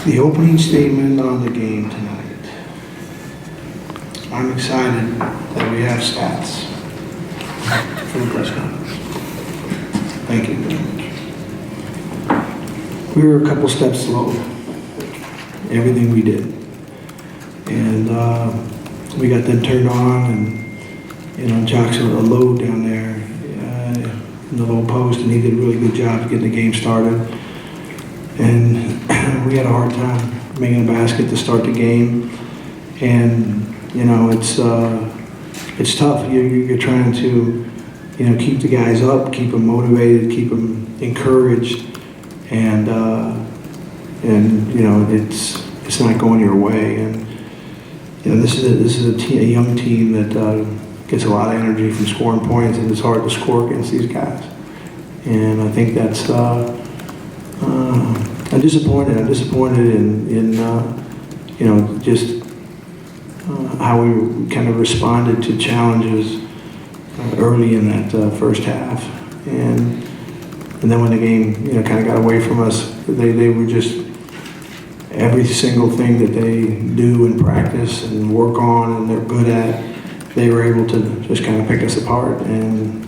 The opening statement on the game tonight. I'm excited that we have stats for the press conference. Thank you very much. We were a couple steps slow, everything we did. And we got them turned on, and Jock's a low down there in the low post, and he did a really good job of getting the game started. And we had a hard time making a basket to start the game. And it's tough. You're trying to keep the guys up, keep them motivated, keep them encouraged, and it's not going your way. And this is a young team that gets a lot of energy from scoring points, and it's hard to score against these guys. And I think that's I'm disappointed. I'm disappointed in just how we kind of responded to challenges early in that first half, and then when the game kind of got away from us, they were just every single thing that they do in practice and work on and they're good at, they were able to just kind of pick us apart. And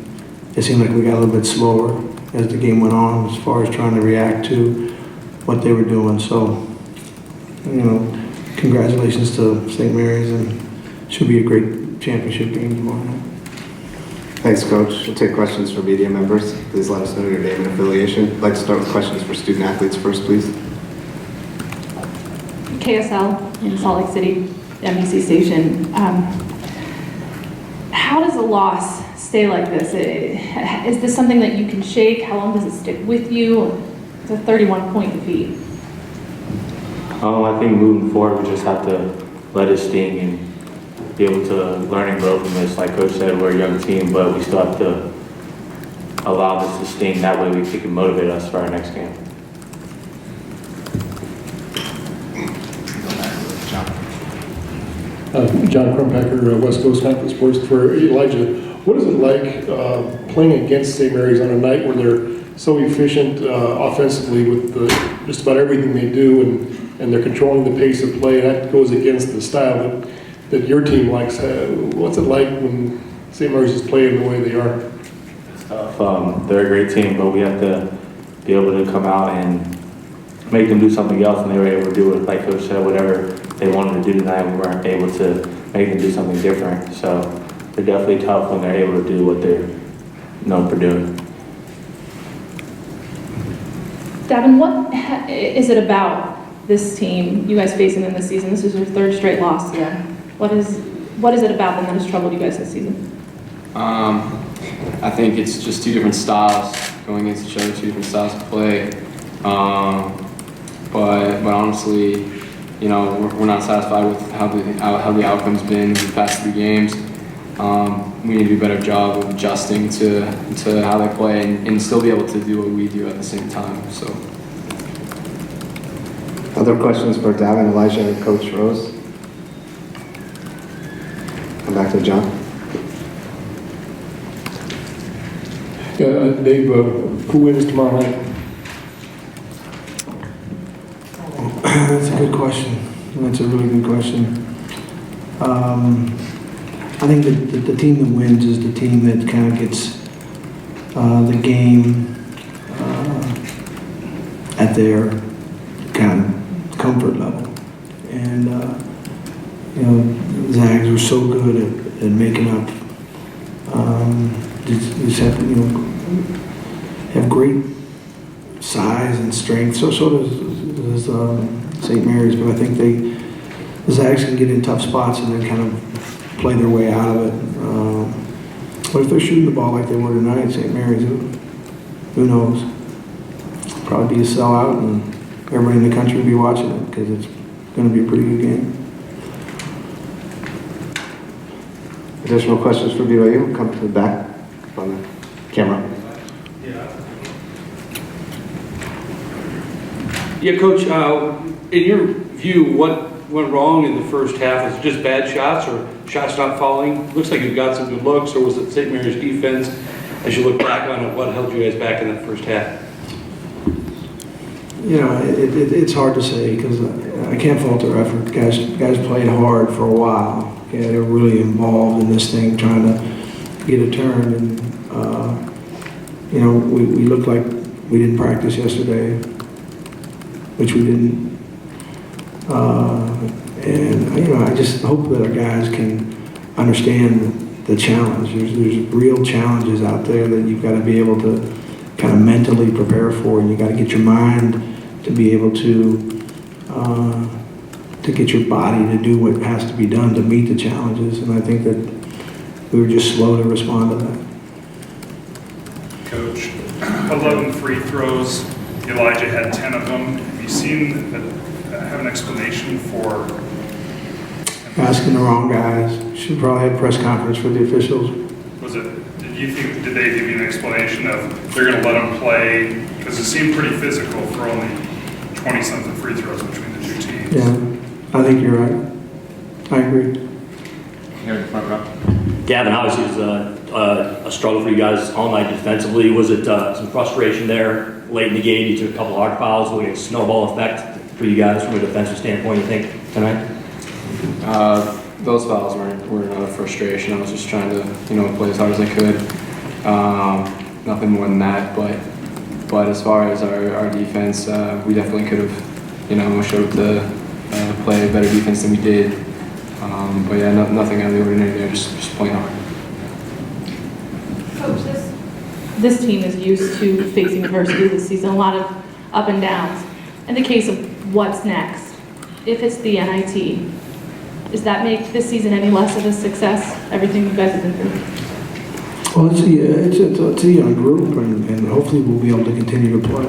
it seemed like we got a little bit slower as the game went on as far as trying to react to what they were doing. So, congratulations to St. Mary's, and should be a great championship game tomorrow night. Thanks, Coach. We'll take questions from media members. Please let us know your name and affiliation. I'd like to start with questions for student athletes first, please. KSL in Salt Lake City, NBC station. How does a loss stay like this? Is this something that you can shake? How long does it stick with you? It's a 31-point defeat. I think moving forward, we just have to let it sting and be able to learn and grow from this. Like Coach said, we're a young team, but we still have to allow this to sting. That way we can motivate us for our next game. John Crumpacker, West Coast Conference Sports. For Elijah, what is it like playing against St. Mary's on a night where they're so efficient offensively with just about everything they do, and they're controlling the pace of play, and that goes against the style that your team likes? What's it like when St. Mary's is playing the way they are? It's tough. They're a great team, but we have to be able to come out and make them do something else, and they were able to do it. Like Coach said, whatever they wanted to do tonight, we weren't able to make them do something different. So they're definitely tough when they're able to do what they're known for doing. Davin, what is it about this team you guys facing in this season? This is your third straight loss to them. What is it about them that has troubled you guys this season? I think it's just two different styles going against each other, two different styles of play. But honestly, we're not satisfied with how the outcome's been in the past 3 games. We need to do a better job of adjusting to how they play and still be able to do what we do at the same time. So. Other questions for Davin, Elijah, and Coach Rose? Come back to John. Yeah, Dave, who wins tomorrow night? That's a good question. That's a really good question. I think that the team that wins is the team that kind of gets the game at their kind of comfort level. And, Zags were so good at making up. Just have to, have great size and strength. So does St. Mary's, but I think the Zags can get in tough spots and then kind of play their way out of it. But if they're shooting the ball like they were tonight, St. Mary's, who knows? Probably be a sellout, and everybody in the country will be watching it because it's going to be a pretty good game. Additional questions for BYU? Come to the back on the camera. Yeah, Coach, in your view, what went wrong in the first half? Was it just bad shots or shots not falling? Looks like you got some good looks, or was it St. Mary's defense? As you look back on it, what held you guys back in that first half? you know, it's hard to say because I can't fault their effort. Guys played hard for a while. Okay, they're really involved in this thing, trying to get a turn. And you know, we looked like we didn't practice yesterday, which we didn't. And you know, I just hope that our guys can understand the challenge. There's real challenges out there that you've got to be able to kind of mentally prepare for, and you got to get your mind to be able to get your body to do what has to be done to meet the challenges. And I think that we were just slow to respond to that. Coach, 11 free throws. Elijah had 10 of them. Have you seen, have an explanation for? Asking the wrong guys. Should probably have a press conference for the officials. Was it, did they give you an explanation of they're going to let them play? Because it seemed pretty physical for only 20-something free throws between the two teams. Yeah, I think you're right. I agree. Here in the front row. Gavin, obviously it was a struggle for you guys all night defensively. Was it some frustration there late in the game? You took a couple hard fouls. Was it a snowball effect for you guys from a defensive standpoint, you think, tonight? Those fouls were not a frustration. I was just trying to, play as hard as I could. Nothing more than that. But as far as our defense, we definitely could have, showed to play better defense than we did. But yeah, nothing out of the ordinary there. Just playing hard. Coach, this team is used to facing adversity this season, a lot of up and downs. In the case of what's next, if it's the NIT, does that make this season any less of a success, everything you guys have been through? Well, it's a young group, and hopefully we'll be able to continue to play.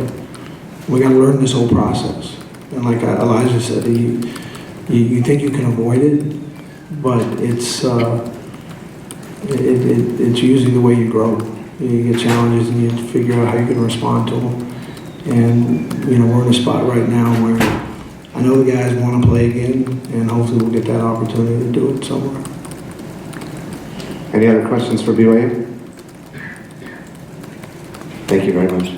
We got to learn this whole process. And like Elijah said, you think you can avoid it, but it's usually the way you grow. You get challenges and you have to figure out how you can respond to them. And, we're in a spot right now where I know the guys want to play again, and hopefully we'll get that opportunity to do it somewhere. Any other questions for BYU? Thank you very much.